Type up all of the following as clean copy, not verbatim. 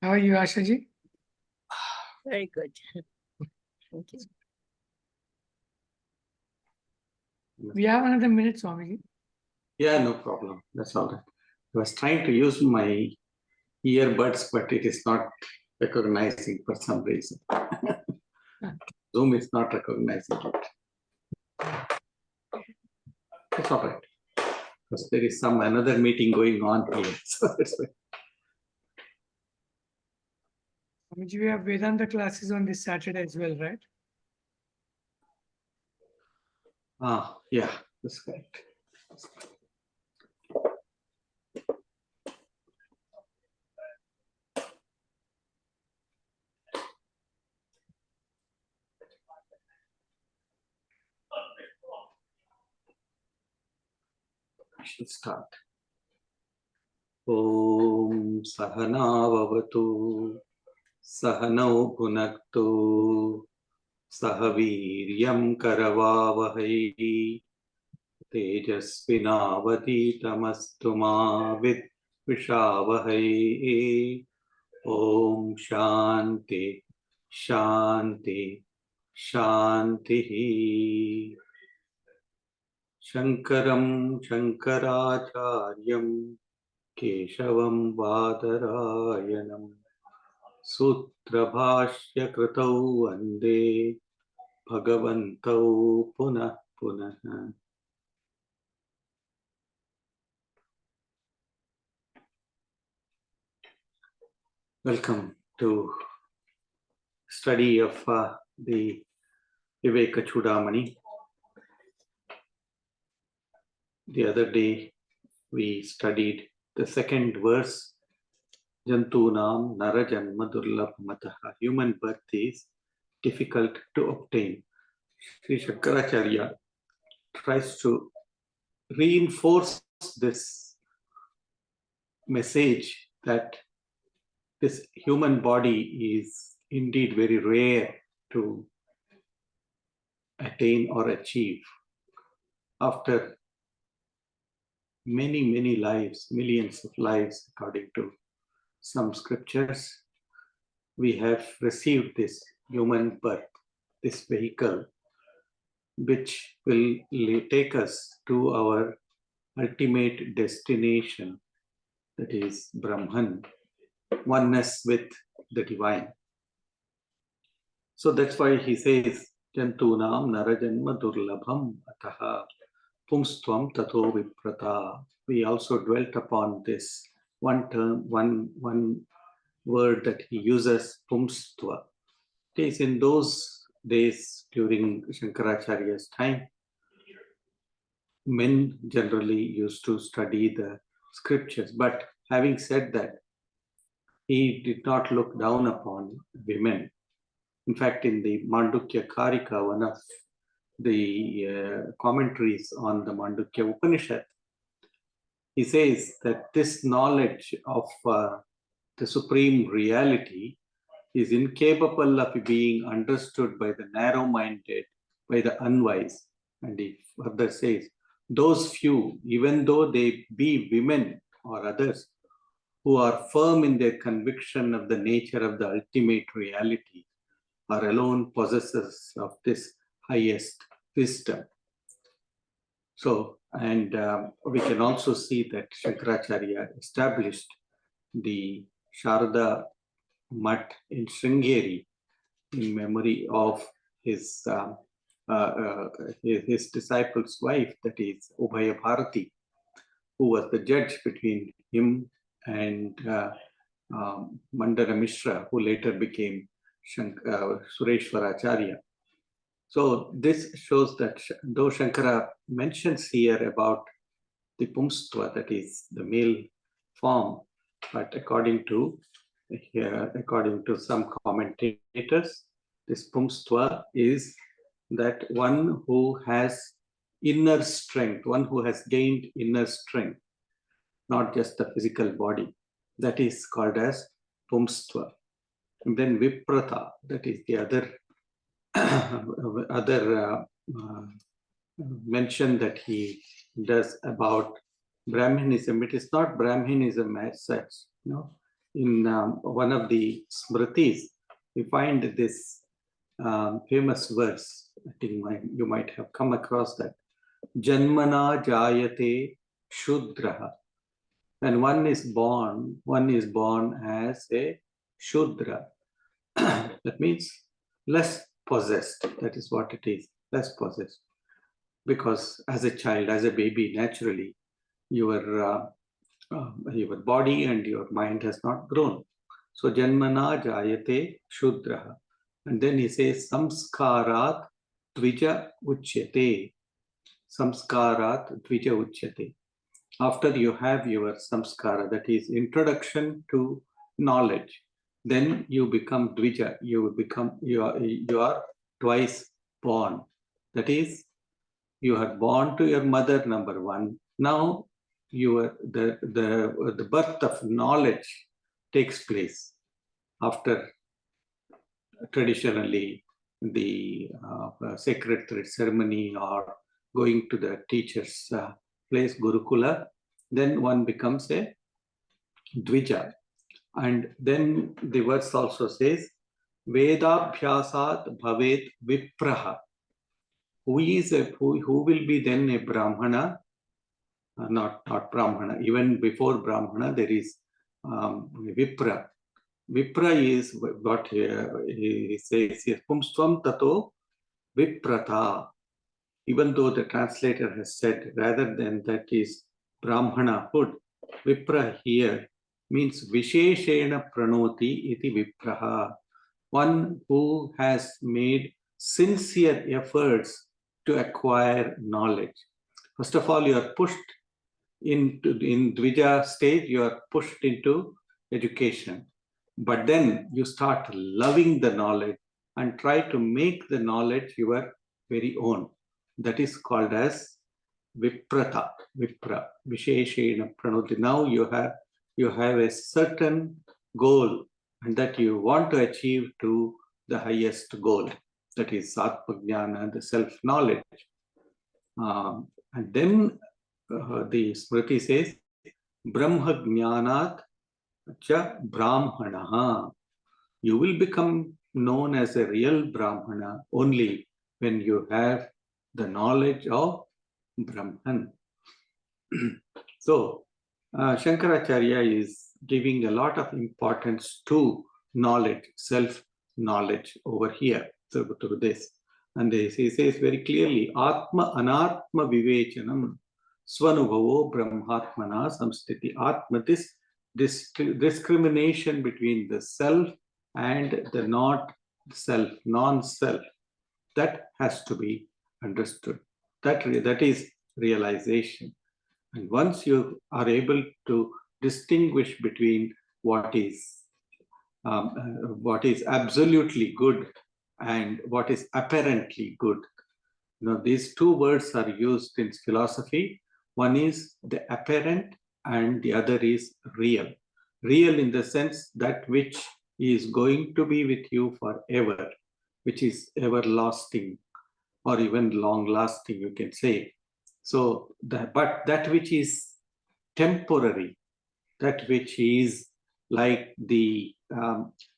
How are you, Ashaji? Very good. Thank you. We have another minute, Swamiji. Yeah, no problem. That's all right. I was trying to use my earbuds, but it is not recognizing for some reason. Zoom is not recognizing it. It's all right. Because there is another meeting going on here. So that's why. Swamiji, we have Vedanta classes on this Saturday as well, right? Yeah, that's correct. I should start. Om Sahana Vavatu Sahanau Bhunaktu Sahaviryam Karavavahai Tejasvinavaditamastu ma Vidvishavahai. Om Shanti Shanti Shanti. Shankaram Shankaracharyam Keshavam Badarayanam Sutra Bhashya Kritau Vande Bhagavantau Punah Punah. Welcome to study of the Vivekacūḍāmaṇi. The other day we studied the second verse, Jantunam Narajanma Durlabhamataha. Human birth is difficult to obtain. Sri Shankaracharya tries to reinforce this message that this human body is indeed very rare to attain or achieve. After many, many lives, millions of lives, according to some scriptures, we have received this human birth, this vehicle, which will take us to our ultimate destination, that is Brahman, oneness with the divine. So that's why he says, Jantunam Narajanma Durlabham Ataha Pumstvam Tato Viprata. We also dwelt upon this one term, one word that he uses, Pumstva. It is in those days during Shankaracharya's time, men generally used to study the scriptures. But having said that, he did not look down upon women. In fact, in the Mandukya Karika, one of the commentaries on the Mandukya Upanishad, he says that this knowledge of the supreme reality is incapable of being understood by the narrow-minded, by the unwise. And he further says, those few, even though they be women or others, who are firm in their conviction of the nature of the ultimate reality, are alone possessors of this highest wisdom. So, and we can also see that Shankaracharya established the Sharada Mutt in Sringeri in memory of his disciple's wife, that is Ubhaya Bharati, who was the judge between him and Mandara Mishra, who later became Sureshwaracharya. So this shows that though Shankara mentions here about the Pumstva, that is the male form, but according to some commentators, this Pumstva is that one who has inner strength, one who has gained inner strength, not just the physical body. That is called as Pumstva. And then Viprata, that is the other mention that he does about Brahmanism. It is not Brahmanism as such, no. in one of the Smritis, we find this famous verse. I think you might have come across that. Janmana jayate shudraha. When one is born as a shudra. That means less possessed. That is what it is, less possessed. Because as a child, as a baby, naturally, your body and your mind has not grown. So janmana jayate shudraha. And then he says samskarat dvija uchyate. Samskarat dvija uchyate. After you have your samskara, that is introduction to knowledge, then you become dvija. You are twice born. That is, you are born to your mother, number one. Now the birth of knowledge takes place after traditionally the sacred thread ceremony or going to the teacher's place, Gurukula. Then one becomes a dvija. And then the verse also says, Vedabhyasat bhavet vipraha. Who will be then a Brahmana? Not Brahmana. Even before Brahmana, there is Vipra. Vipra is what he says here. Pumsvam tato Viprata. Even though the translator has said rather than that is Brahmanahood, Vipra here means Visheshena Pranoti iti Vipraha. One who has made sincere efforts to acquire knowledge. First of all, you are pushed in Dvija stage, you are pushed into education. But then you start loving the knowledge and try to make the knowledge your very own. That is called as Viprata, Vipra, Visheshena Pranoti. Now you have a certain goal and that you want to achieve to the highest goal. That is Atmajnana, the self-knowledge. And then the Smriti says, Brahma Jnanat cha Brahmanaha. You will become known as a real Brahmana only when you have the knowledge of Brahman. So, Shankaracharya is giving a lot of importance to knowledge, self-knowledge over here through this. And he says very clearly, Atma Anatma Vivechanam Svanubhavo Brahmatmana Samstiti. Atma, this discrimination between the self and the not self, non-self, that has to be understood. That is realization. And once you are able to distinguish between what is absolutely good and what is apparently good. These two words are used in philosophy. One is the apparent and the other is real. Real in the sense that which is going to be with you forever, which is everlasting or even long-lasting, you can say. So, but that which is temporary, that which is like the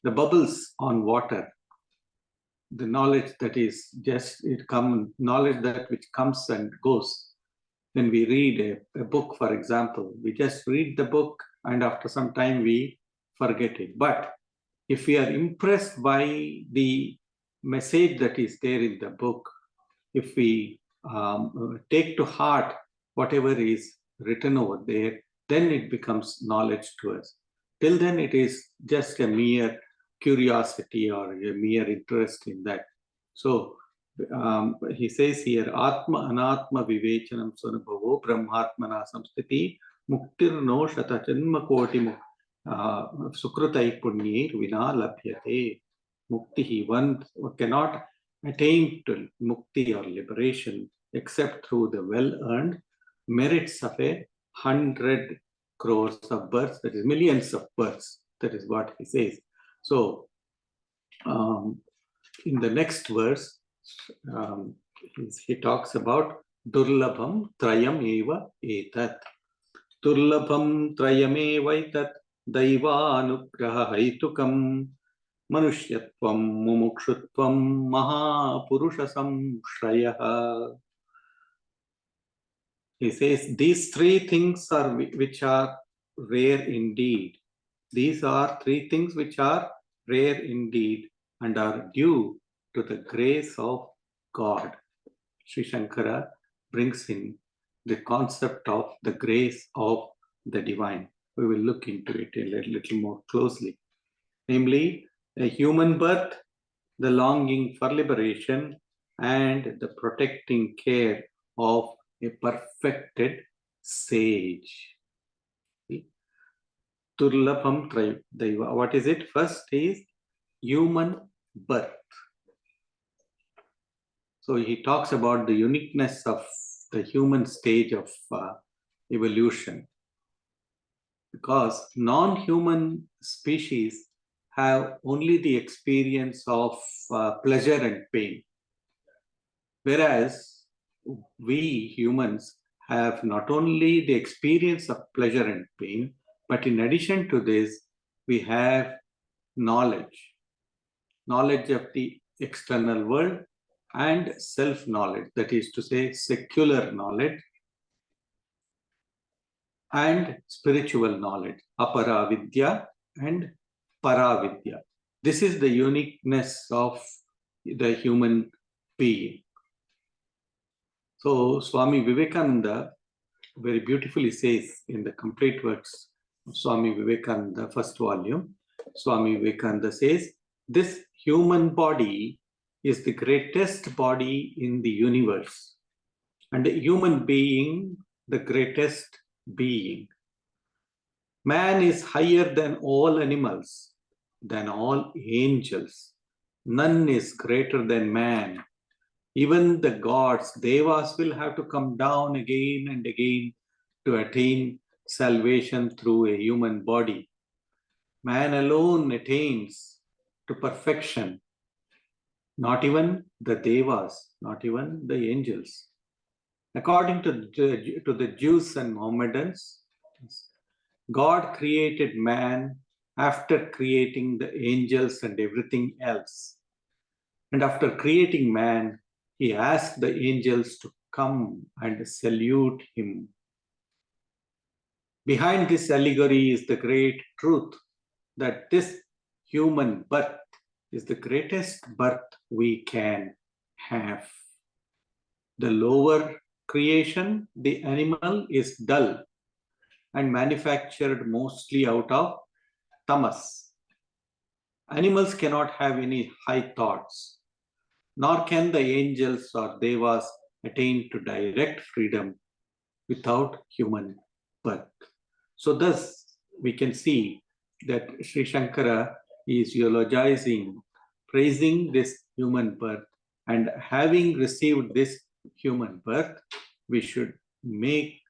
bubbles on water, the knowledge that is just knowledge that which comes and goes. When we read a book, for example, we just read the book and after some time we forget it. But if we are impressed by the message that is there in the book, if we take to heart whatever is written over there, then it becomes knowledge to us. Till then, it is just a mere curiosity or a mere interest in that. So he says here, Atma Anatma Vivechanam Svanubhavo Brahmatmana Samstiti Muktir no Shata Janma Koti Sukrutai Punyir Vina Labhyate. Mukti, one cannot attain to mukti or liberation except through the well-earned merits of 100 crores of births, that is millions of births. That is what he says. So, in the next verse, he talks about Durlabham Trayam Eva Etat. Durlabham Trayam Eva Etat Daivanugraha Haitukam Manushyatvam Mumukshutvam Mahapurusha Samshrayaha. He says these three things are which are rare indeed. These are three things which are rare indeed and are due to the grace of God. Sri Shankara brings in the concept of the grace of the divine. We will look into it a little more closely. Namely, a human birth, the longing for liberation, and the protecting care of a perfected sage. Turlabham Daiva. What is it? First is human birth. So he talks about the uniqueness of the human stage of evolution. Because non-human species have only the experience of pleasure and pain. Whereas we humans have not only the experience of pleasure and pain, but in addition to this, we have knowledge of the external world and self-knowledge, that is to say, secular knowledge and spiritual knowledge, apara vidya and para vidya. This is the uniqueness of the human being. So Swami Vivekananda very beautifully says in the complete works of Swami Vivekananda, first volume, Swami Vivekananda says, this human body is the greatest body in the universe, and the human being the greatest being. Man is higher than all animals, than all angels. None is greater than man. Even the gods, devas, will have to come down again and again to attain salvation through a human body. Man alone attains to perfection. Not even the devas, not even the angels. According to the Jews and Mohammedans, God created man after creating the angels and everything else. And after creating man, he asked the angels to come and salute him. Behind this allegory is the great truth that this human birth is the greatest birth we can have. The lower creation, the animal, is dull and manufactured mostly out of tamas. Animals cannot have any high thoughts, nor can the angels or devas attain to direct freedom without human birth. So thus we can see that Sri Shankara is eulogizing, praising this human birth, and having received this human birth, we should make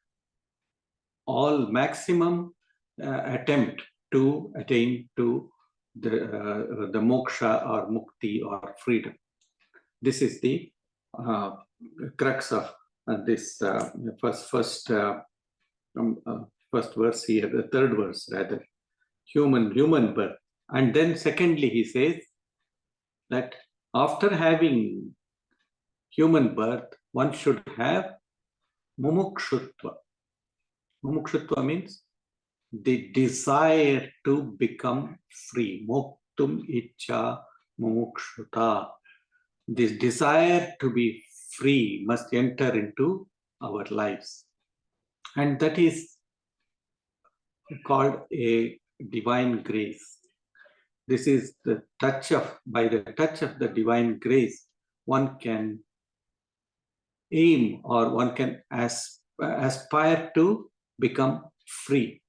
all maximum attempt to attain to the moksha or mukti or freedom. This is the crux of this first verse here, the third verse rather, human birth. And then secondly, he says that after having human birth, one should have mumukshutva. Mumukshutva means the desire to become free. Moktum icha mumukshuta. This desire to be free must enter into our lives. And that is called a divine grace. This is the touch of, by the touch of the divine grace, one can aim or one can aspire to become free.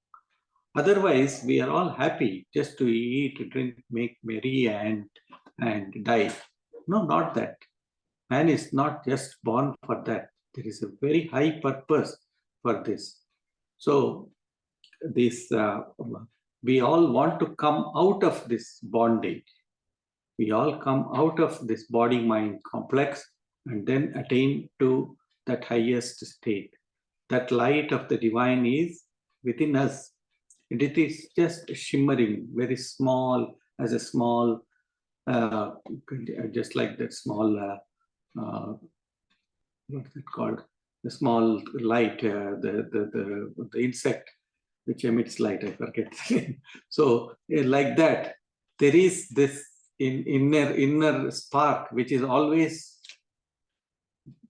Otherwise, we are all happy just to eat, drink, make merry, and die. No, not that. Man is not just born for that. There is a very high purpose for this. So, this we all want to come out of this bondage. We all come out of this body-mind complex and then attain to that highest state. That light of the divine is within us. It is just shimmering, very small, as a small, just like that small, what's it called? The small light, the insect which emits light, I forget. So like that, there is this inner spark which is always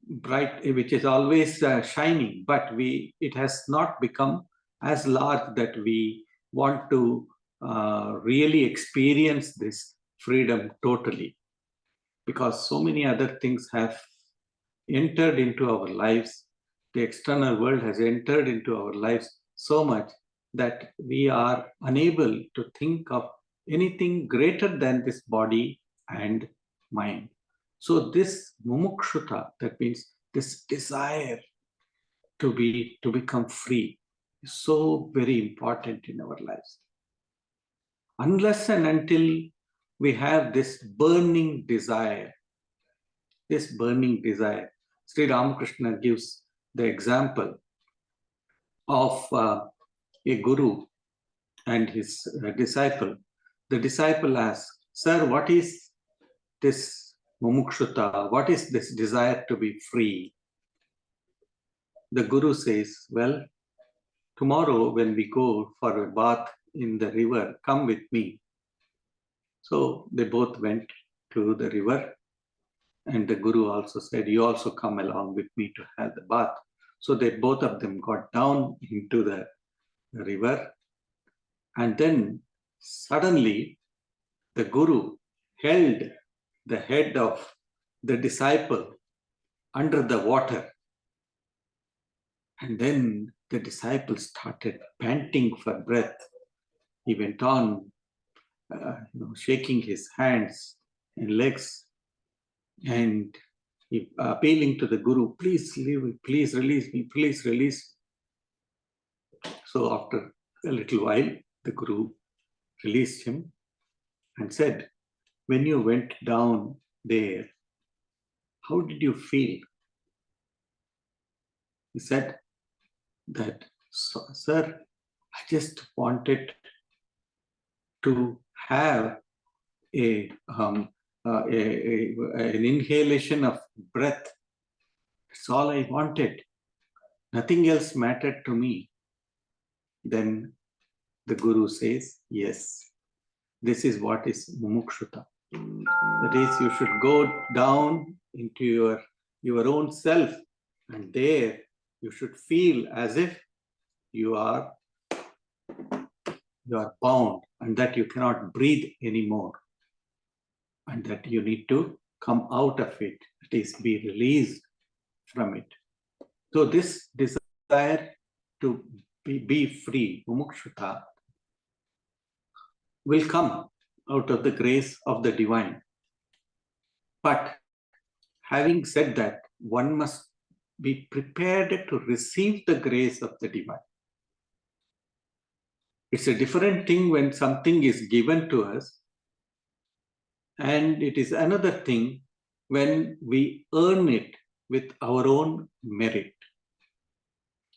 bright, which is always shining, but it has not become as large that we want to really experience this freedom totally, because so many other things have entered into our lives. The external world has entered into our lives so much that we are unable to think of anything greater than this body and mind. So this mumukshata, that means this desire to become free, is so very important in our lives. Unless and until we have this burning desire, Sri Ramakrishna gives the example of a guru and his disciple. The disciple asks, "Sir, what is this mumukshata? What is this desire to be free?" The guru says, "Well, tomorrow when we go for a bath in the river, come with me." So they both went to the river, and the guru also said, "You also come along with me to have the bath." So both of them got down into the river, and then suddenly the guru held the head of the disciple under the water, and then the disciple started panting for breath. He went on shaking his hands and legs and appealing to the guru, "Please leave me, please release me, please release me." So after a little while, the guru released him and said, "When you went down there, how did you feel?" He said that, "Sir, I just wanted to have an inhalation of breath. That's all I wanted. Nothing else mattered to me." Then the guru says, "Yes, this is what is mumukshata. That is, you should go down into your own self, and there you should feel as if you are bound, and that you cannot breathe anymore, and that you need to come out of it, that is, be released from it." So this desire to be free, mumukshata, will come out of the grace of the divine. But having said that, one must be prepared to receive the grace of the divine. It's a different thing when something is given to us, and it is another thing when we earn it with our own merit.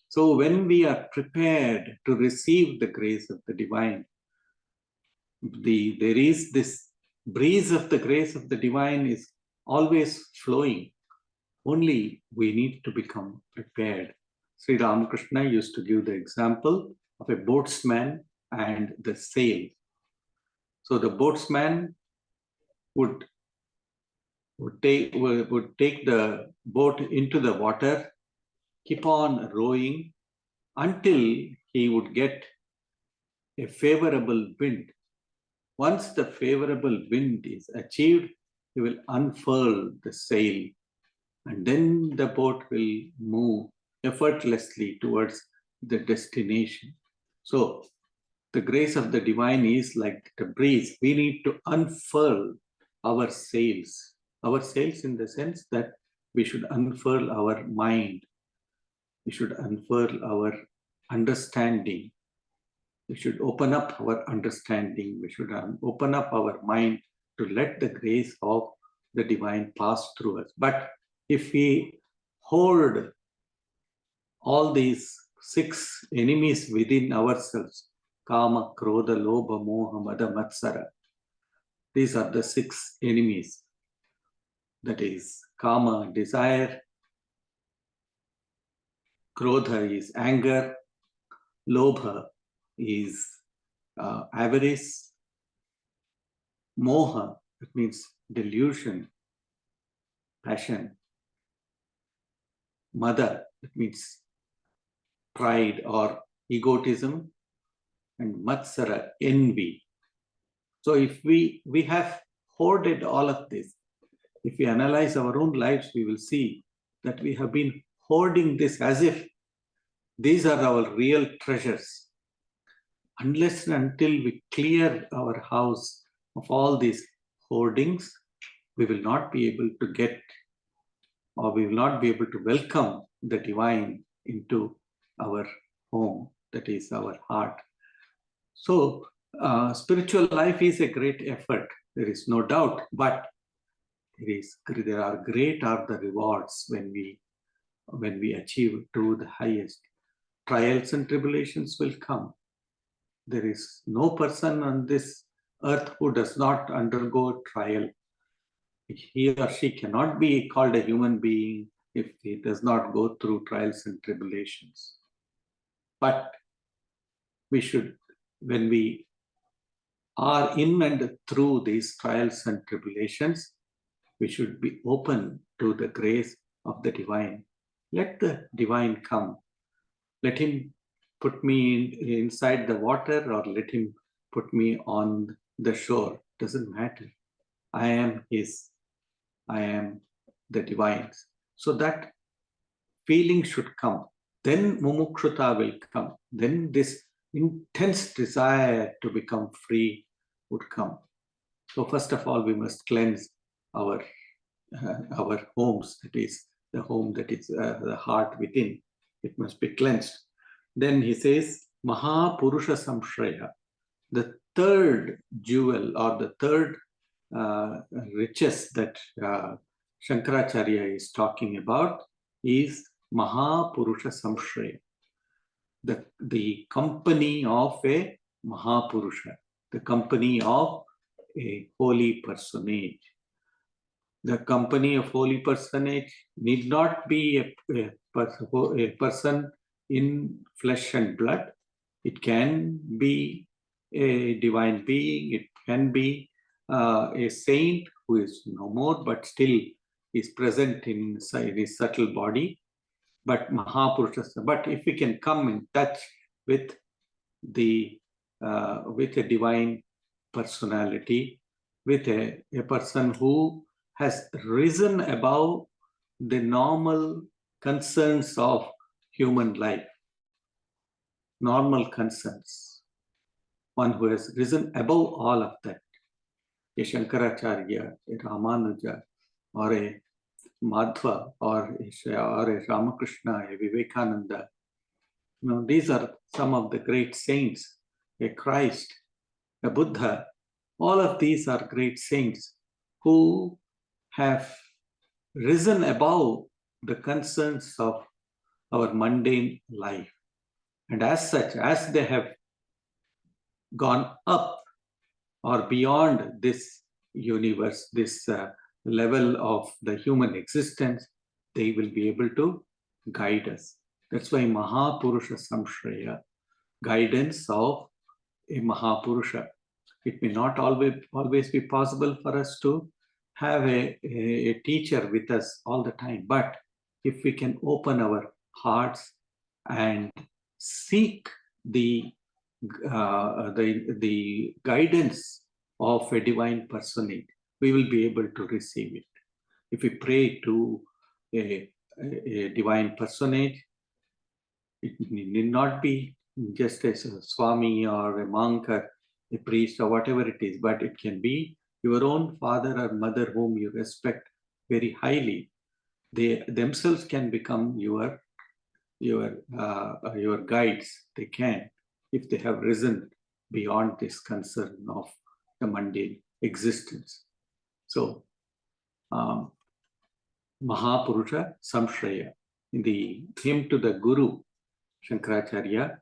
So when we are prepared to receive the grace of the divine, there is this breeze of the grace of the divine is always flowing. Only we need to become prepared. Sri Ramakrishna used to give the example of a boatsman and the sail. So the boatsman would take the boat into the water, keep on rowing until he would get a favorable wind. Once the favorable wind is achieved, he will unfurl the sail, and then the boat will move effortlessly towards the destination. So the grace of the divine is like the breeze. We need to unfurl our sails. Our sails in the sense that we should unfurl our mind. We should unfurl our understanding. We should open up our understanding. We should open up our mind to let the grace of the divine pass through us. But if we hold all these 6 enemies within ourselves, Kama, Krodha, Lobha, Moha, Mada, Matsara. These are the 6 enemies. That is Kama, desire. Krodha is anger. Lobha is avarice. Moha, it means delusion, passion. Mada, it means pride or egotism. And Matsara, envy. So if we have hoarded all of this, if we analyze our own lives, we will see that we have been hoarding this as if these are our real treasures. Unless and until we clear our house of all these hoardings, we will not be able to get, or we will not be able to welcome the divine into our home, that is our heart. So spiritual life is a great effort, there is no doubt, but there are great are the rewards when we achieve to the highest. Trials and tribulations will come. There is no person on this earth who does not undergo trial. He or she cannot be called a human being if he does not go through trials and tribulations. But we should, when we are in and through these trials and tribulations, we should be open to the grace of the divine. Let the divine come. Let him put me inside the water, or let him put me on the shore. Doesn't matter. I am his. I am the divine's. So that feeling should come. Then mumukshata will come. Then this intense desire to become free would come. So first of all, we must cleanse our homes. That is the home, that is the heart within. It must be cleansed. Then he says, Mahapurusha Samshraya. The third jewel, or the third riches that Shankaracharya is talking about is Mahapurusha Samshraya. The company of a Mahapurusha, the company of a holy personage. The company of holy personage need not be a person in flesh and blood. It can be a divine being. It can be a saint who is no more, but still is present in his subtle body. But Mahapurusha, but if we can come in touch with with a divine personality, with a person who has risen above the normal concerns of human life, normal concerns, one who has risen above all of that, a Shankaracharya, a Ramanuja, or a Madhva, or a Ramakrishna, a Vivekananda. These are some of the great saints, a Christ, a Buddha. All of these are great saints who have risen above the concerns of our mundane life. And as such, as they have gone up or beyond this universe, this level of the human existence, they will be able to guide us. That's why Mahapurusha Samshraya, guidance of a Mahapurusha. It may not always be possible for us to have a teacher with us all the time, but if we can open our hearts and seek the guidance of a divine personage, we will be able to receive it. If we pray to a divine personage, it need not be just a Swami or a monk or a priest or whatever it is, but it can be your own father or mother whom you respect very highly. They themselves can become your guides. They can, if they have risen beyond this concern of the mundane existence. So, Mahapurusha Samshraya. In the hymn to the Guru, Shankaracharya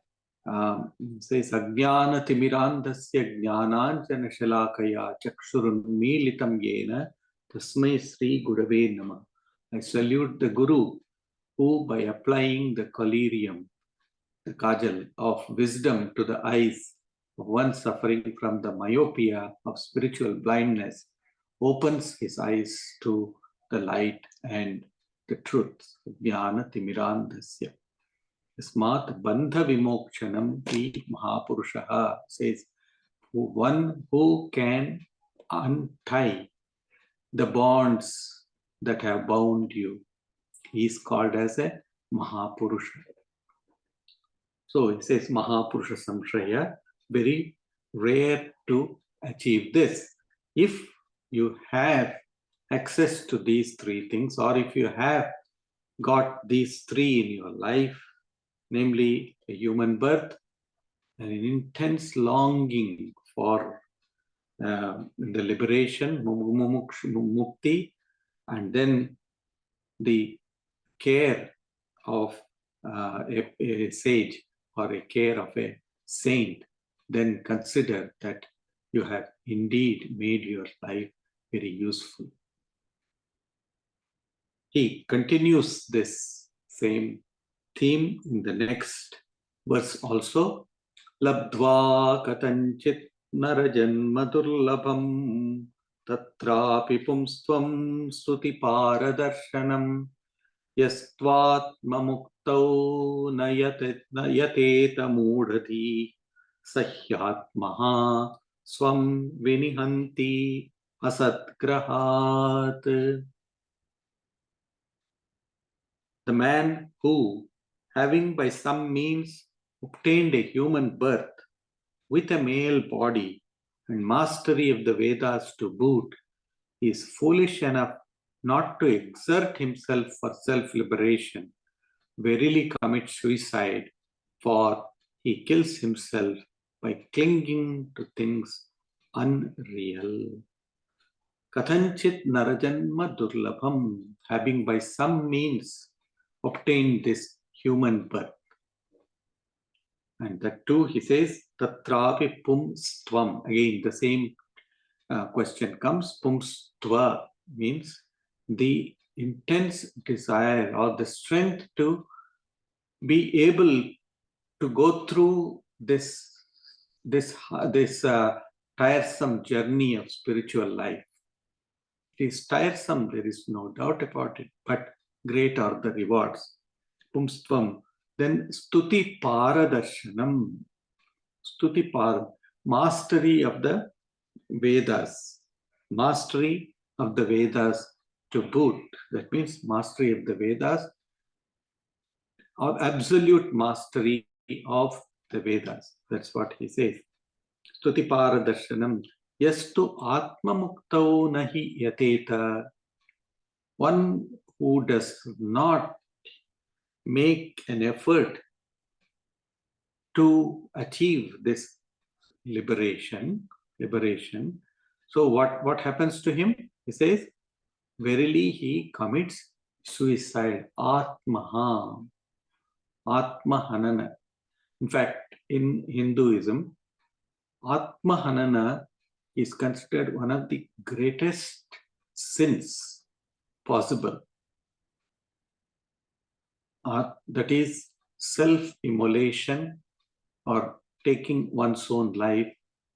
says Ajnana Timirandasya Jnananjana Shalakaya Chakshurunmilitam Yena Tasmai Sri Gurave Nama. I salute the Guru who, by applying the collyrium, the kajal of wisdom to the eyes of one suffering from the myopia of spiritual blindness, opens his eyes to the light and the truth. Jnana Timirandasya. Smat Bandha Vimokshanam Hi Mahapurushaha says, one who can untie the bonds that have bound you. He is called as a Mahapurusha. So it says Mahapurusha Samshaya, very rare to achieve this. If you have access to these three things, or if you have got these three in your life, namely a human birth, and an intense longing for the liberation, mukti, and then the care of a sage or a care of a saint, then consider that you have indeed made your life very useful. He continues this same theme in the next verse also. Labdva katanchit narajanma durlabham tatrapi pumstvam stuti paradarshanam yastvatmamuktau nayateta mudhati sahyatmaha swam vinihanti asatgrahat. The man who, having by some means obtained a human birth with a male body and mastery of the Vedas to boot, is foolish enough not to exert himself for self-liberation, verily commits suicide, for he kills himself by clinging to things unreal. Kathanchit narajanma durlabham, having by some means obtained this human birth. And that too, he says, tatrapi pumstvam. Again, the same question comes. Pumstva means the intense desire or the strength to be able to go through this tiresome journey of spiritual life. It is tiresome, there is no doubt about it, but great are the rewards. Pumstvam. Then stuti paradarshanam. Stuti par, mastery of the Vedas. Mastery of the Vedas to boot. That means mastery of the Vedas, or absolute mastery of the Vedas. That's what he says. Stuti paradarshanam. Yastu atma muktau nahi yateta. One who does not make an effort to achieve this liberation. So what happens to him? He says, verily he commits suicide. Atmaha. Atmahanana. In fact, in Hinduism, Atmahanana is considered one of the greatest sins possible. That is self-immolation or taking one's own life.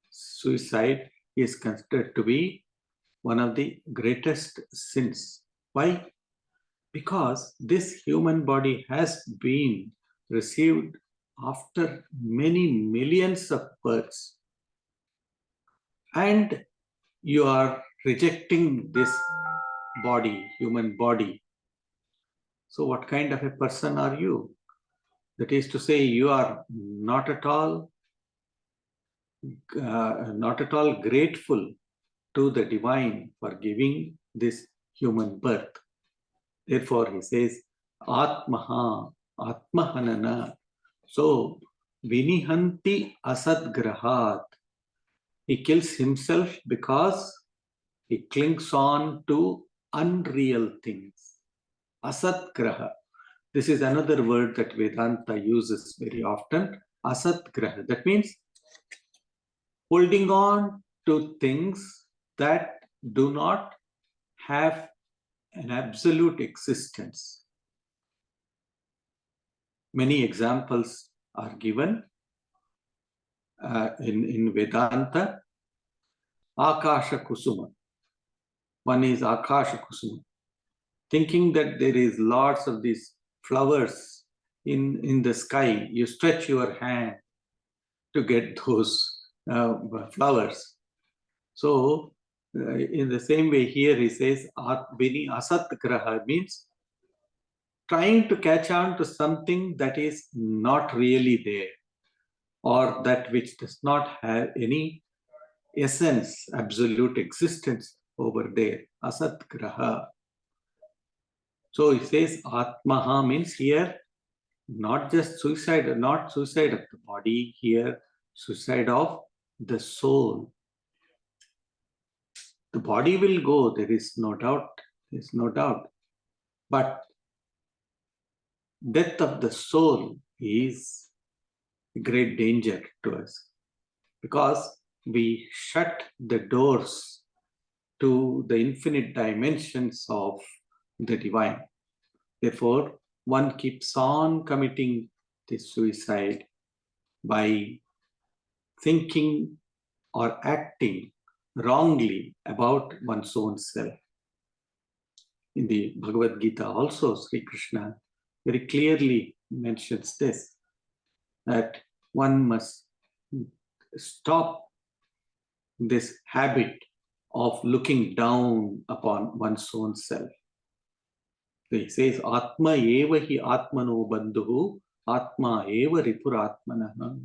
Suicide is considered to be one of the greatest sins. Why? Because this human body has been received after many millions of births, and you are rejecting this body, human body. So what kind of a person are you? That is to say, you are not at all grateful to the divine for giving this human birth. Therefore, he says, Atmaha, Atmahanana. So, Vinihanti Asadgrahat. He kills himself because he clings on to unreal things. Asatgraha. This is another word that Vedanta uses very often. asatgraha. That means holding on to things that do not have an absolute existence. Many examples are given in Vedanta. Akasha Kusuma. One is Akasha Kusuma. Thinking that there is lots of these flowers in the sky, you stretch your hand to get those flowers. So, in the same way here he says, Vini Asat Graha means trying to catch on to something that is not really there, or that which does not have any essence, absolute existence over there. Asat Graha. So he says Atmaha means here not just suicide, not suicide of the body, here suicide of the soul. The body will go, there is no doubt, But death of the soul is a great danger to us, because we shut the doors to the infinite dimensions of the divine. Therefore, one keeps on committing this suicide by thinking or acting wrongly about one's own self. In the Bhagavad Gita also, Sri Krishna very clearly mentions this, that one must stop this habit of looking down upon one's own self. So he says, Atma eva hi atmano bandhuhu, Atma eva ripur atmanah.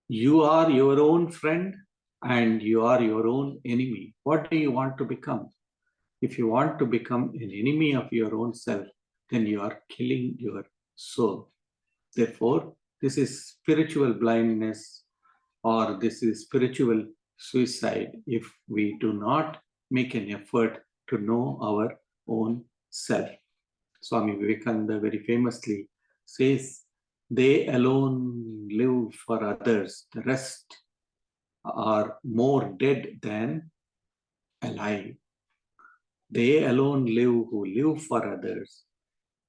You are your own friend and you are your own enemy. What do you want to become? If you want to become an enemy of your own self, then you are killing your soul. Therefore, this is spiritual blindness, or this is spiritual suicide if we do not make an effort to know our own self. Swami Vivekananda very famously says, they alone live for others, the rest are more dead than alive. They alone live who live for others,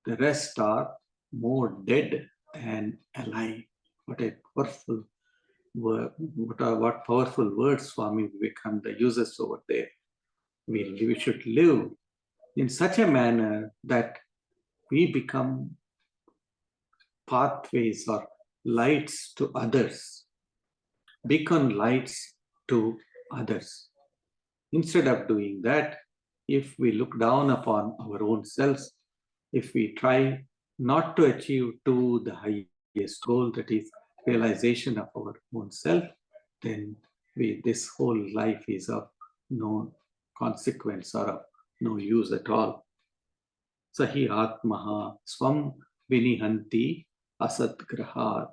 the rest are more dead than alive. What a powerful word, what powerful words Swami Vivekananda uses over there. We should live in such a manner that we become pathways or lights to others, beacon lights to others. Instead of doing that, if we look down upon our own selves, if we try not to achieve to the highest goal, that is realization of our own self, then this whole life is of no consequence or of no use at all. Sahi atmaha swam vinihanti asatgrahat.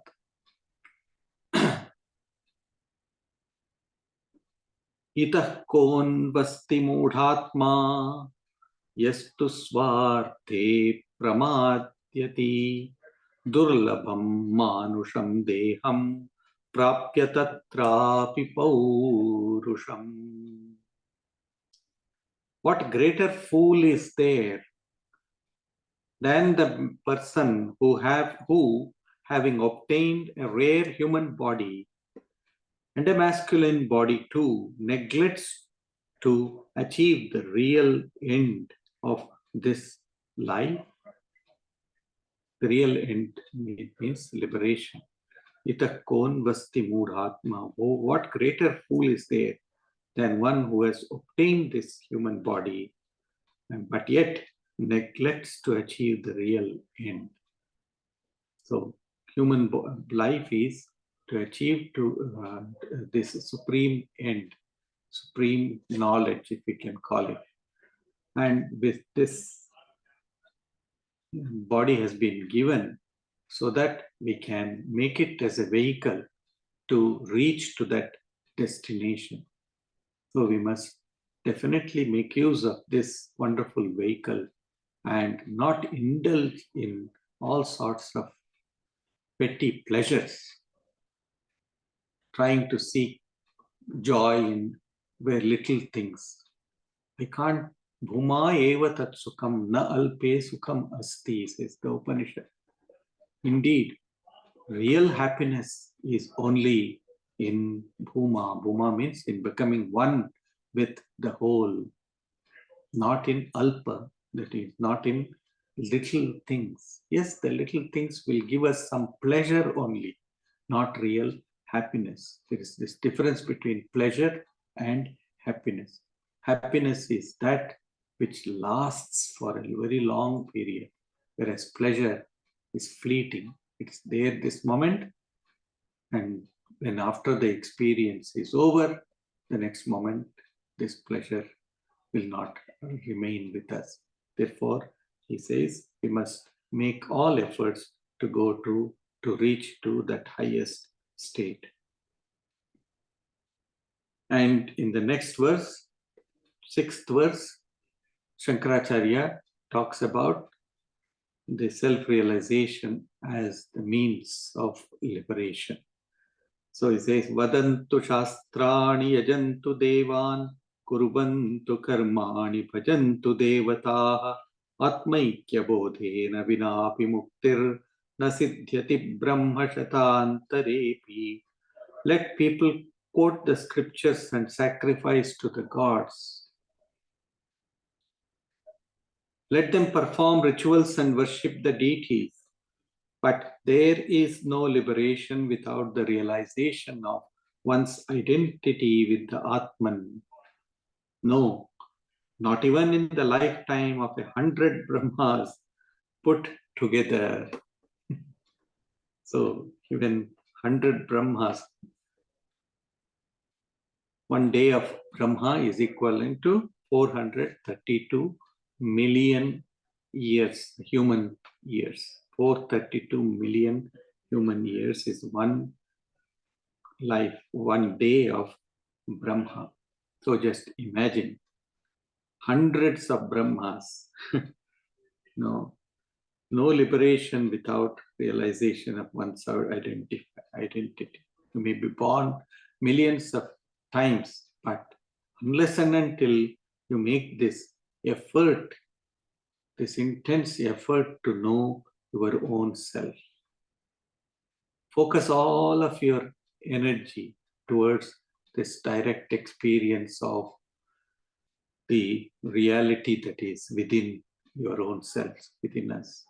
Itah kon vasti mudhatma yastu swarte pramadyati durlabham manusham deham prapya tatrapi paurusham. What greater fool is there than the person who having obtained a rare human body and a masculine body too, neglects to achieve the real end of this life? The real end means liberation. Ita kon vasti mudhatma. Oh, what greater fool is there than one who has obtained this human body, but yet neglects to achieve the real end. So, human life is to achieve this supreme end, supreme knowledge, if we can call it. And with this, body has been given so that we can make it as a vehicle to reach to that destination. So we must definitely make use of this wonderful vehicle and not indulge in all sorts of petty pleasures, trying to seek joy in very little things. I can't. Bhuma eva tat sukham na alpe sukham asti, says the Upanishad. Indeed, real happiness is only in Bhuma. Bhuma means in becoming one with the whole, not in alpa, that is, not in little things. Yes, the little things will give us some pleasure only, not real happiness. There is this difference between pleasure and happiness. Happiness is that which lasts for a very long period, whereas pleasure is fleeting. It's there this moment, and then after the experience is over, the next moment, this pleasure will not remain with us. Therefore, he says we must make all efforts to go to reach to that highest state. And in the next verse, 6th verse, Shankaracharya talks about the self-realization as the means of liberation. So he says, Vadantu shastrani yajantu devan kurubantu karmani bhajantu devataha atmaikya bodhena vinapi muktir na siddhyati brahma shatantarepi. Let people quote the scriptures and sacrifice to the gods. Let them perform rituals and worship the deities. But there is no liberation without the realization of one's identity with the Atman. No, not even in the lifetime of 100 Brahmas put together. So even 100 Brahmas, one day of Brahma is equivalent to 432 million years, human years. 432 million human years is one life, one day of Brahma. So just imagine hundreds of Brahmas. No liberation without realization of one's identity. You may be born millions of times, but unless and until you make this effort, this intense effort to know your own self, focus all of your energy towards this direct experience of the reality that is within your own selves, within us,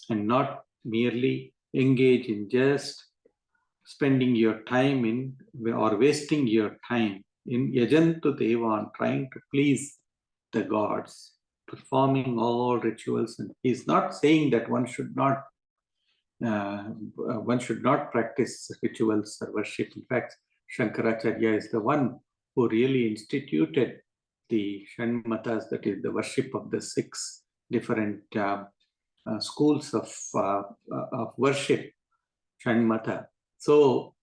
and not merely engage in just spending your time in or wasting your time in yajantu devan, trying to please the gods, performing all rituals. And he's not saying that one should not practice rituals or worship. In fact, Shankaracharya is the one who really instituted the Shanmatas, that is the worship of the 6 different schools of worship, Shanmata. So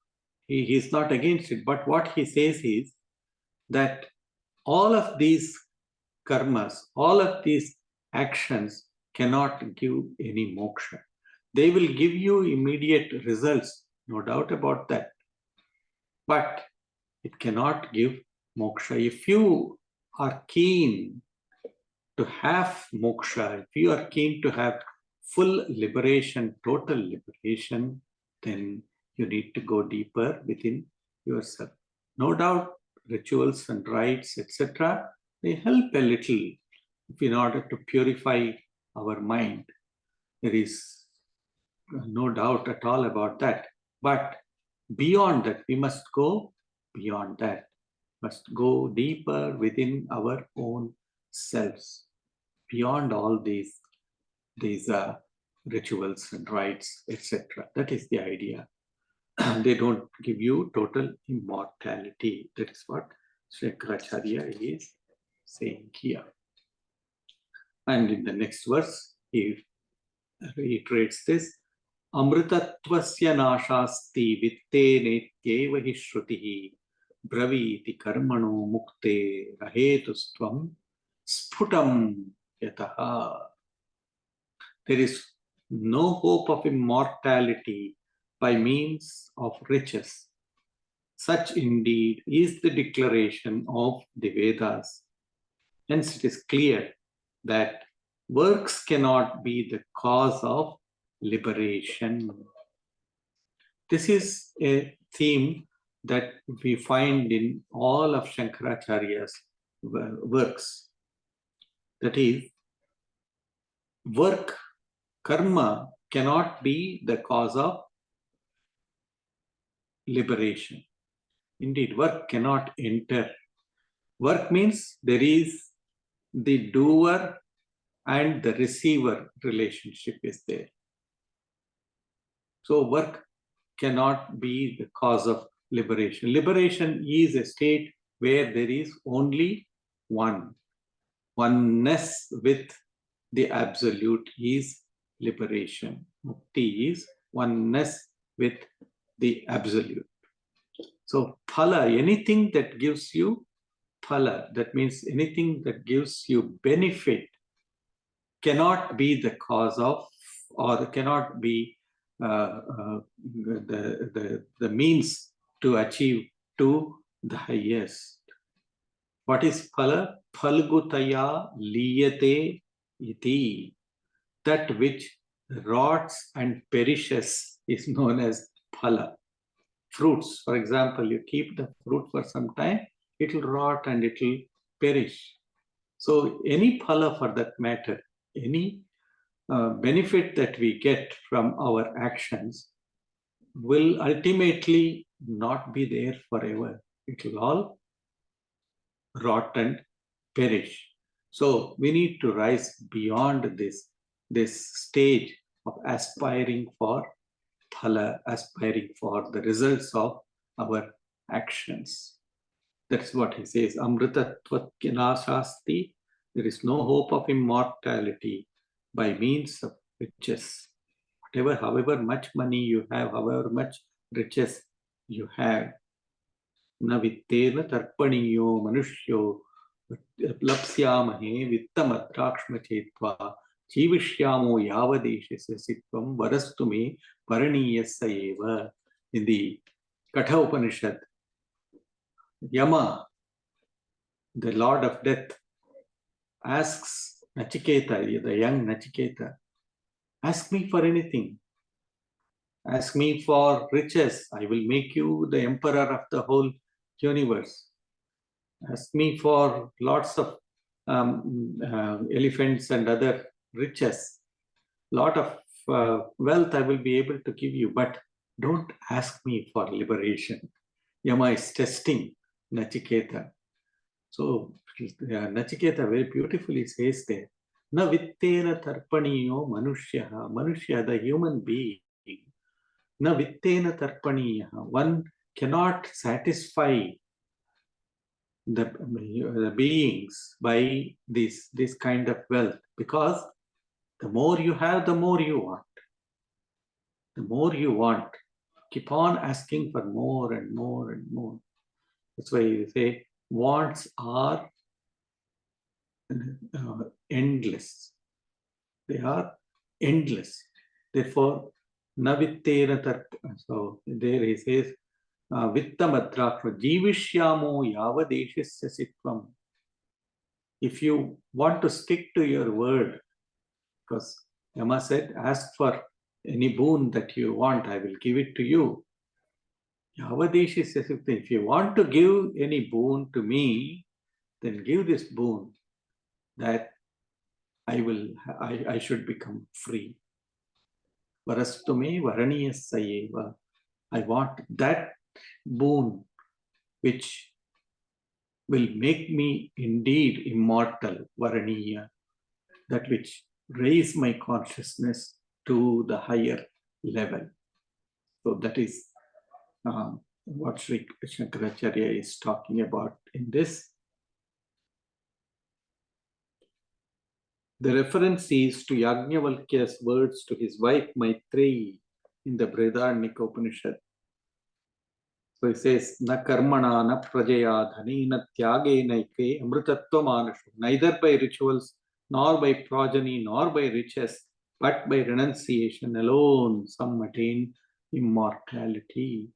he is not against it, but what he says is that all of these karmas, all of these actions cannot give any moksha. They will give you immediate results, no doubt about that. But it cannot give moksha. If you are keen to have moksha, if you are keen to have full liberation, total liberation, then you need to go deeper within yourself. No doubt rituals and rites, etc., they help a little in order to purify our mind. There is no doubt at all about that. But beyond that, we must go beyond that. Must go deeper within our own selves, beyond all these rituals and rites, etc. That is the idea. They don't give you total immortality. That is what Shankaracharya is saying here. And in the next verse, he reiterates this. Amritatvasya nashasti vitte netyeva hi shrutihi braviti karmano mukte rahetustvam sputam yataha. There is no hope of immortality by means of riches. Such indeed is the declaration of the Vedas. Hence, it is clear that works cannot be the cause of liberation. This is a theme that we find in all of Shankaracharya's works. That is, work, karma, cannot be the cause of liberation. Indeed, work cannot enter. Work means there is the doer and the receiver relationship is there. So work cannot be the cause of liberation. Liberation is a state where there is only one. Oneness with the absolute is liberation. Mukti is oneness with the absolute. So phala, anything that gives you phala, that means anything that gives you benefit, cannot be the cause of, or cannot be the means to achieve to the highest. What is phala? Phalgutaya liyate iti. That which rots and perishes is known as phala. Fruits, for example, you keep the fruit for some time, it will rot and it will perish. So any phala for that matter, any benefit that we get from our actions will ultimately not be there forever. It will all rot and perish. So we need to rise beyond this stage of aspiring for phala, aspiring for the results of our actions. That's what he says. Amritatvat kinasasti. There is no hope of immortality by means of riches. Whatever, however much money you have, however much riches you have, na vittena tarpaniyo manushyo lapsyamahe vittamadrakshma chetva jivishyamo yavadeshasya sitvam varastume paraniyasya eva. In the Katha Upanishad, Yama, the Lord of Death, asks Nachiketa, the young Nachiketa, ask me for anything. Ask me for riches. I will make you the emperor of the whole universe. Ask me for lots of elephants and other riches. Lot of wealth I will be able to give you, but don't ask me for liberation. Yama is testing Nachiketa. So Nachiketa very beautifully says there, na vittena tarpaniyo manushyaha. Manushya, the human being. Na vittena tarpaniyaha. One cannot satisfy the beings by this kind of wealth, because the more you have, the more you want. The more you want, keep on asking for more and more and more. That's why you say wants are endless. They are endless. Therefore, navittena tarpa. So there he says, vittamadrakshma jivishyamo yavadeshasya sitvam. If you want to stick to your word, because Yama said, ask for any boon that you want, I will give it to you. Yavadeshasya sitvam. If you want to give any boon to me, then give this boon that I should become free. Varastume varaniyasya eva. I want that boon which will make me indeed immortal, varaniya, that which raise my consciousness to the higher level. So that is what Sri Shankaracharya is talking about in this. The reference is to Yajnavalkya's words to his wife Maitreyi in the Brihadaranyaka Upanishad. So he says, na karmana na prajaya dhani na tyage naike amritattva manashu. Neither by rituals, nor by progeny, nor by riches but by renunciation alone some attain immortality.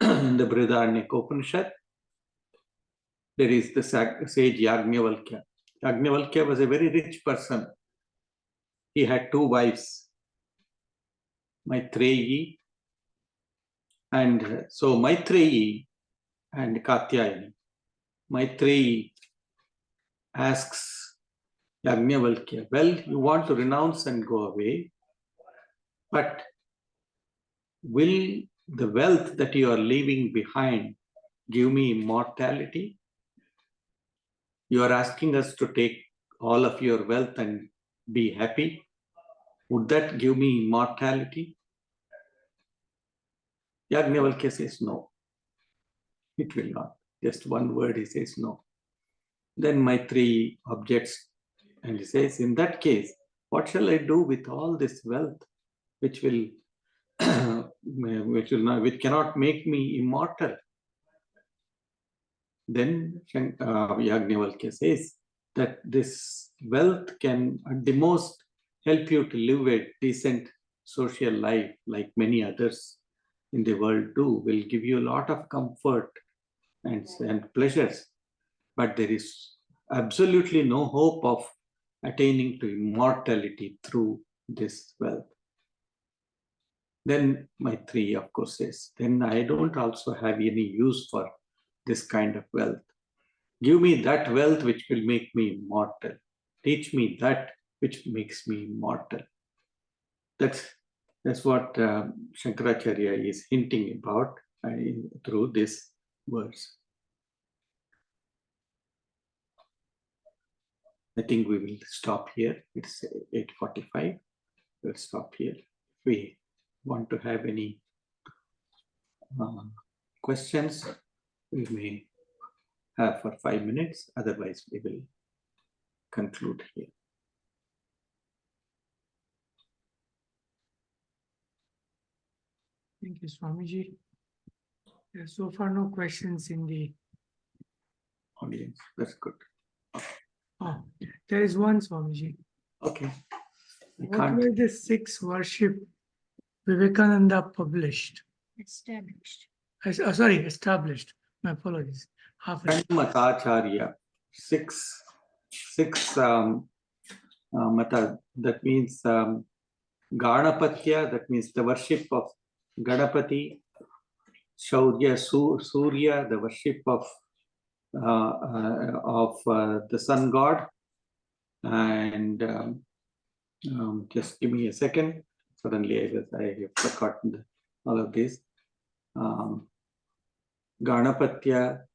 In the Brihadaranyaka Upanishad, there is the sage Yajnavalkya. Yajnavalkya was a very rich person. He had two wives, Maitreyi, and so Maitreyi and Katyayani. Maitreyi asks Yajnavalkya, well, you want to renounce and go away, but will the wealth that you are leaving behind give me immortality? You are asking us to take all of your wealth and be happy. Would that give me immortality? Yajnavalkya says no. It will not. Just one word he says no. Then Maitreyi objects and he says, in that case, what shall I do with all this wealth which will which cannot make me immortal? Then Yajnavalkya says that this wealth can at the most help you to live a decent social life like many others in the world do, will give you a lot of comfort and pleasures, but there is absolutely no hope of attaining to immortality through this wealth. Then Maitreyi, of course, says, then I don't also have any use for this kind of wealth. Give me that wealth which will make me immortal. Teach me that which makes me immortal. That's what Shankaracharya is hinting about through this verse. I think we will stop here. It's 8:45. We'll stop here. If we want to have any questions, we may have for 5 minutes. Otherwise, we will conclude here. Thank you, Swamiji. So far, no questions in the Audience, that's good. Oh, there is one, Swamiji. Okay. What were the 6 worship Vivekananda published? Established. Established. My apologies. Matacharya, six mata, that means Ganapatya, that means the worship of Ganapati, Shaurya, Surya, the worship of the sun god, and just give me a second. Suddenly I have forgotten all of this. Ganapatya,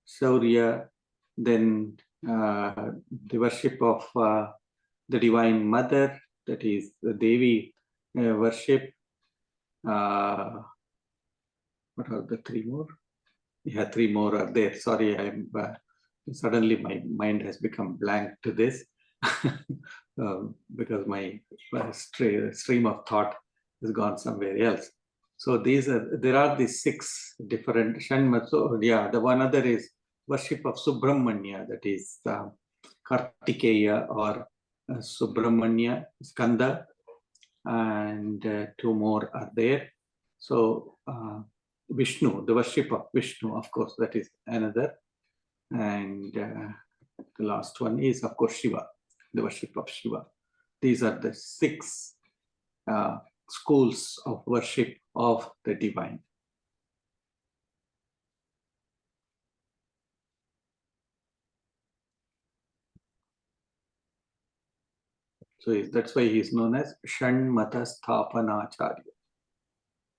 Shaurya, then the worship of the Divine Mother, that is the Devi worship. What are the 3 more? Yeah, 3 more are there. Sorry, I'm suddenly my mind has become blank to this because my stream of thought has gone somewhere else. So there are these 6 different Shanmatsu. Yeah, the one other is worship of Subramanya, that is Kartikeya or Subramanya, Skanda, and 2 more are there. So Vishnu, the worship of Vishnu, of course, that is another. And the last one is, of course, Shiva, the worship of Shiva. These are the 6 schools of worship of the divine. So that's why he is known as Shanmata Sthapanacharya,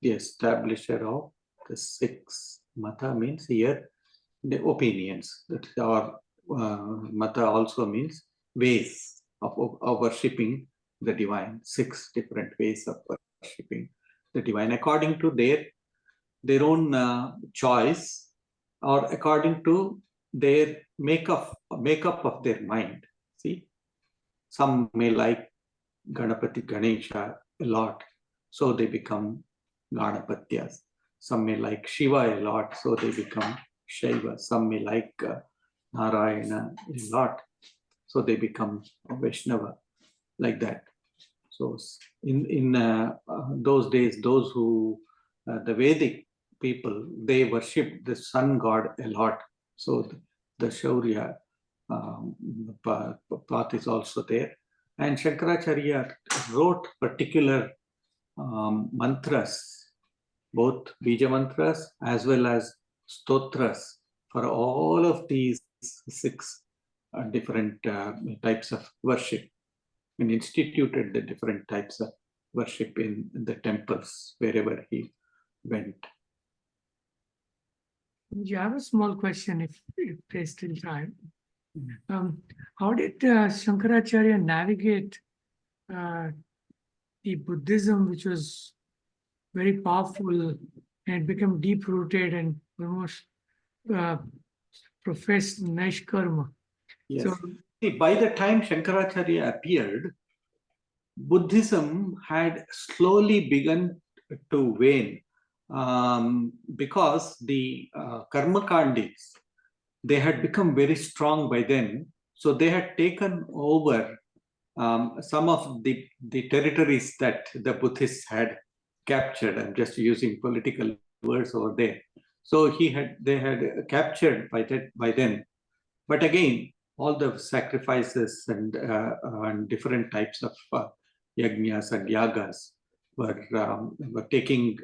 the establisher of the 6 mata. Means here the opinions, that are mata also means ways of worshipping the divine. 6 different ways of worshipping the divine according to their own choice, or according to their makeup of their mind. See, some may like Ganapati Ganesha a lot, so they become Ganapatyas. Some may like Shiva a lot, so they become Shaiva. Some may like Narayana a lot, so they become Vaishnava, like that. So in those days, those who the Vedic people, they worship the sun god a lot. So the Shaurya path is also there. And Shankaracharya wrote particular mantras, both bija mantras as well as stotras for all of these 6 different types of worship, and instituted the different types of worship in the temples wherever he went. You have a small question if there's still time. How did Shankaracharya navigate the Buddhism, which was very powerful and become deep-rooted and almost professed Naishkarma? Yes. So, See, by the time Shankaracharya appeared, Buddhism had slowly begun to wane because the Karmakandis, they had become very strong by then. So they had taken over some of the territories that the Buddhists had captured. I'm just using political words over there. So they had captured by then. But again, all the sacrifices and different types of yajnas and yagas were taking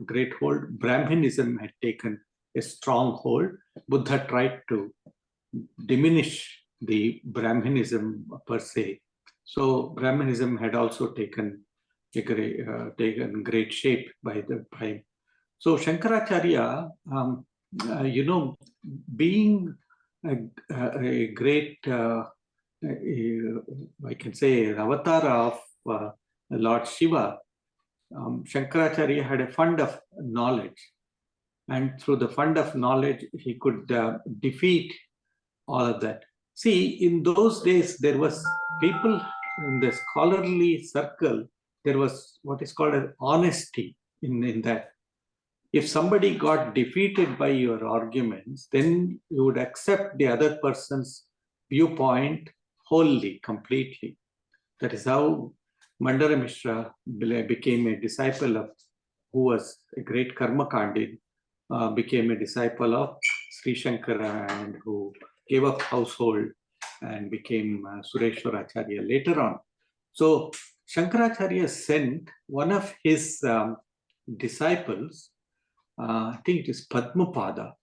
great hold. Brahmanism had taken a strong hold. Buddha tried to diminish the Brahmanism per se. So Brahmanism had also taken great shape by the time. So Shankaracharya, being a great, I can say, an avatar of Lord Shiva, Shankaracharya had a fund of knowledge. And through the fund of knowledge, he could defeat all of that. See, in those days, there was people in the scholarly circle, there was what is called an honesty in that. If somebody got defeated by your arguments, then you would accept the other person's viewpoint wholly, completely. That is how Mandara Mishra became a disciple of, who was a great Karmakandi, became a disciple of Sri Shankara, and who gave up household and became Sureshwaracharya later on. So Shankaracharya sent one of his disciples, I think it is Padmapada.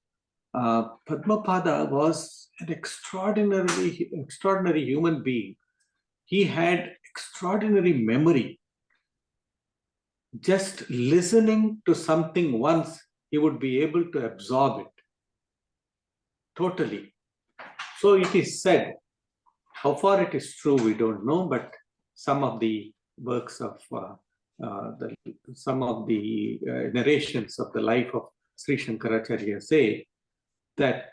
Padmapada was an extraordinary human being. He had extraordinary memory. Just listening to something once, he would be able to absorb it totally. So it is said, how far it is true, we don't know, but some of the works of some of the narrations of the life of Sri Shankaracharya say that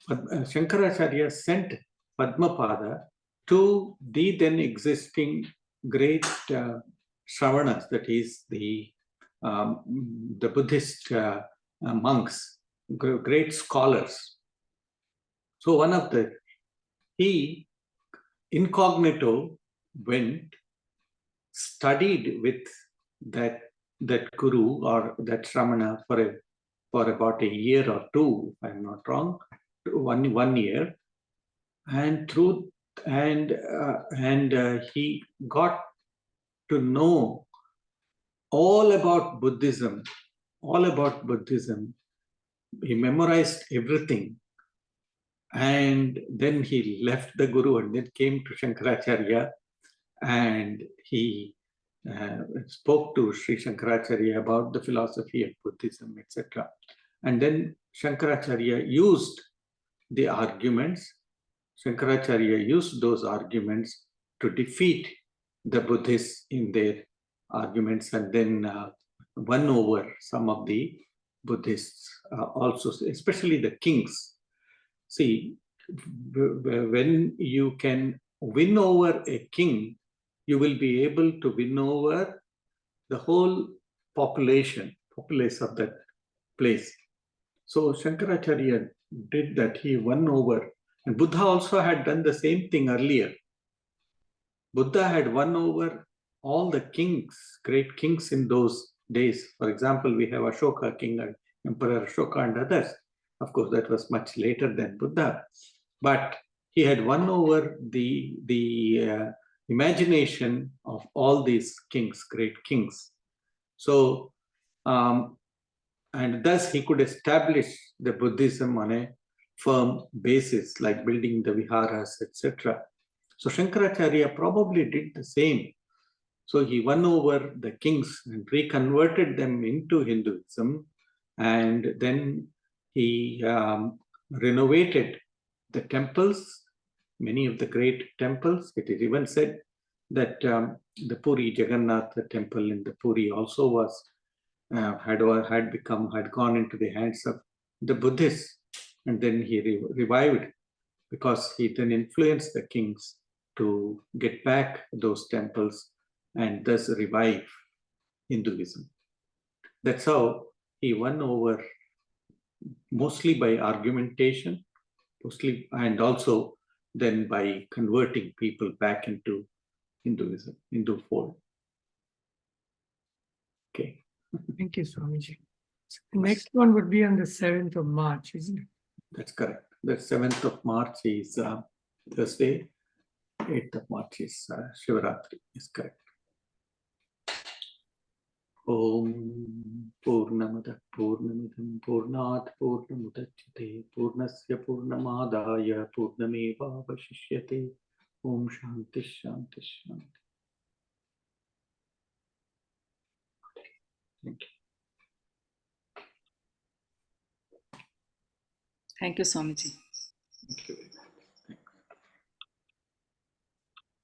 Shankaracharya sent Padmapada to the then existing great Shravanas, that is the Buddhist monks, great scholars. So one of he incognito went, studied with that guru or that Shramana for about a year or two, if I'm not wrong, one year, and he got to know all about Buddhism. He memorized everything. And then he left the guru and then came to Shankaracharya, and he spoke to Sri Shankaracharya about the philosophy of Buddhism, etc. And then Shankaracharya used the arguments. Shankaracharya used those arguments to defeat the Buddhists in their arguments, and then won over some of the Buddhists also, especially the kings. See, when you can win over a king, you will be able to win over the whole populace of that place. So Shankaracharya did that. He won over. And Buddha also had done the same thing earlier. Buddha had won over all the kings, great kings in those days. For example, we have Ashoka, King and Emperor Ashoka and others. Of course, that was much later than Buddha. But he had won over the imagination of all these kings, great kings. So, and thus he could establish the Buddhism on a firm basis, like building the viharas, etc. So Shankaracharya probably did the same. So he won over the kings and reconverted them into Hinduism, and then he renovated the temples, many of the great temples. It is even said that the Puri Jagannath temple in the Puri also was had gone into the hands of the Buddhists, and then he revived, because he then influenced the kings to get back those temples and thus revive Hinduism. That's how he won over, mostly by argumentation, mostly, and also then by converting people back into Hinduism, Hindu fold. Okay. Thank you, Swamiji. So the next one would be on the 7th of March, isn't it? That's correct. The 7th of March is Thursday. 8th of March is Shivaratri, is correct. Om Purnamada Purnamidam Purnat Purnamudachyate Purnasya Purnamadaya Purnameva Vashishyate. Om Shanti Shanti Shanti. Thank you. Thank you, Swamiji. Thank you.